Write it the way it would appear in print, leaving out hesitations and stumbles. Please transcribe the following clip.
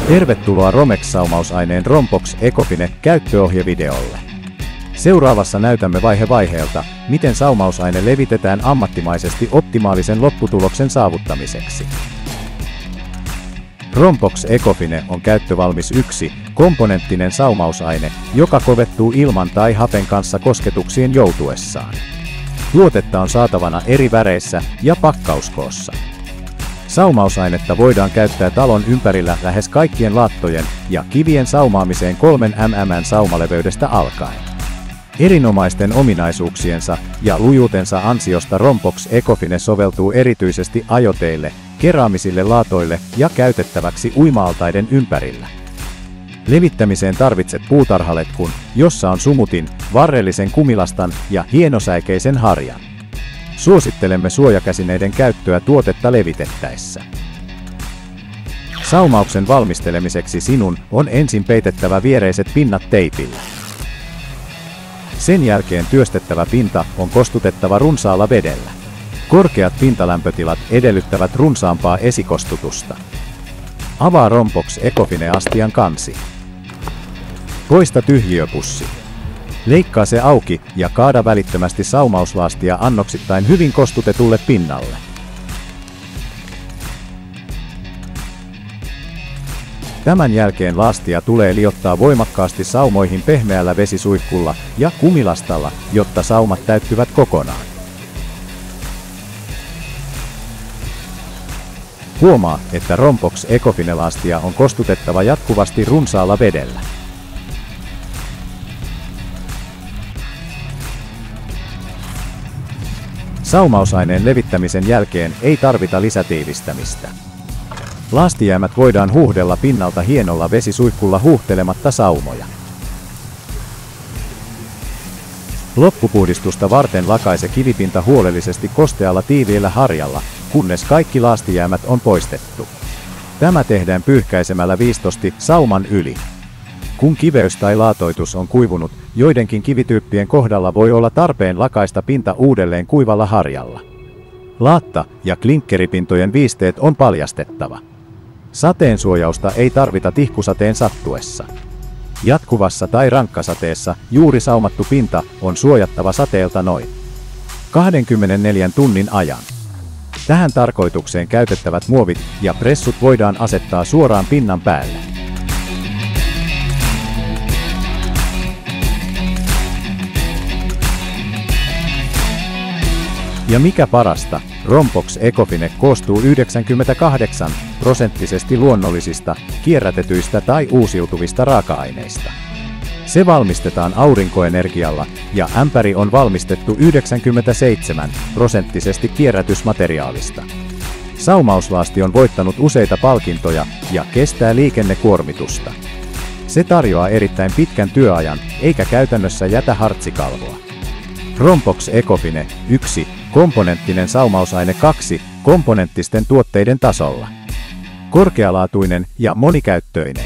Tervetuloa Romex-saumausaineen Rompox Ecofine käyttöohjevideolle. Seuraavassa näytämme vaihe vaiheelta, miten saumausaine levitetään ammattimaisesti optimaalisen lopputuloksen saavuttamiseksi. Rompox Ecofine on käyttövalmis komponenttinen saumausaine, joka kovettuu ilman tai hapen kanssa kosketuksiin joutuessaan. Tuotetta on saatavana eri väreissä ja pakkauskoossa. Saumausainetta voidaan käyttää talon ympärillä lähes kaikkien laattojen ja kivien saumaamiseen 3 mm saumaleveydestä alkaen. Erinomaisten ominaisuuksiensa ja lujuutensa ansiosta Rompox Ecofine soveltuu erityisesti ajoteille, keraamisille laatoille ja käytettäväksi uima-altaiden ympärillä. Levittämiseen tarvitset puutarhaletkun, jossa on sumutin, varrellisen kumilastan ja hienosäikeisen harjan. Suosittelemme suojakäsineiden käyttöä tuotetta levitettäessä. Saumauksen valmistelemiseksi sinun on ensin peitettävä viereiset pinnat teipillä. Sen jälkeen työstettävä pinta on kostutettava runsaalla vedellä. Korkeat pintalämpötilat edellyttävät runsaampaa esikostutusta. Avaa Rompox Ecofine astian kansi. Poista tyhjiöpussi. Leikkaa se auki ja kaada välittömästi saumauslaastia annoksittain hyvin kostutetulle pinnalle. Tämän jälkeen laastia tulee liottaa voimakkaasti saumoihin pehmeällä vesisuihkulla ja kumilastalla, jotta saumat täyttyvät kokonaan. Huomaa, että Rompox Ecofine-laastia on kostutettava jatkuvasti runsaalla vedellä. Saumausaineen levittämisen jälkeen ei tarvita lisätiivistämistä. Laastijäämät voidaan huuhdella pinnalta hienolla vesisuihkulla huuhtelematta saumoja. Loppupuhdistusta varten lakaise kivipinta huolellisesti kostealla tiiviillä harjalla, kunnes kaikki laastijäämät on poistettu. Tämä tehdään pyyhkäisemällä viistosti sauman yli. Kun kiveys tai laatoitus on kuivunut, joidenkin kivityyppien kohdalla voi olla tarpeen lakaista pinta uudelleen kuivalla harjalla. Laatta- ja klinkkeripintojen viisteet on paljastettava. Sateensuojausta ei tarvita tihkusateen sattuessa. Jatkuvassa tai rankkasateessa juuri saumattu pinta on suojattava sateelta noin 24 tunnin ajan. Tähän tarkoitukseen käytettävät muovit ja pressut voidaan asettaa suoraan pinnan päälle. Ja mikä parasta, Rompox Ecofine koostuu 98% luonnollisista, kierrätetyistä tai uusiutuvista raaka-aineista. Se valmistetaan aurinkoenergialla ja ämpäri on valmistettu 97% kierrätysmateriaalista. Saumauslaasti on voittanut useita palkintoja ja kestää liikennekuormitusta. Se tarjoaa erittäin pitkän työajan eikä käytännössä jätä hartsikalvoa. Rompox Ecofine komponenttinen saumausaine komponenttisten tuotteiden tasolla. Korkealaatuinen ja monikäyttöinen.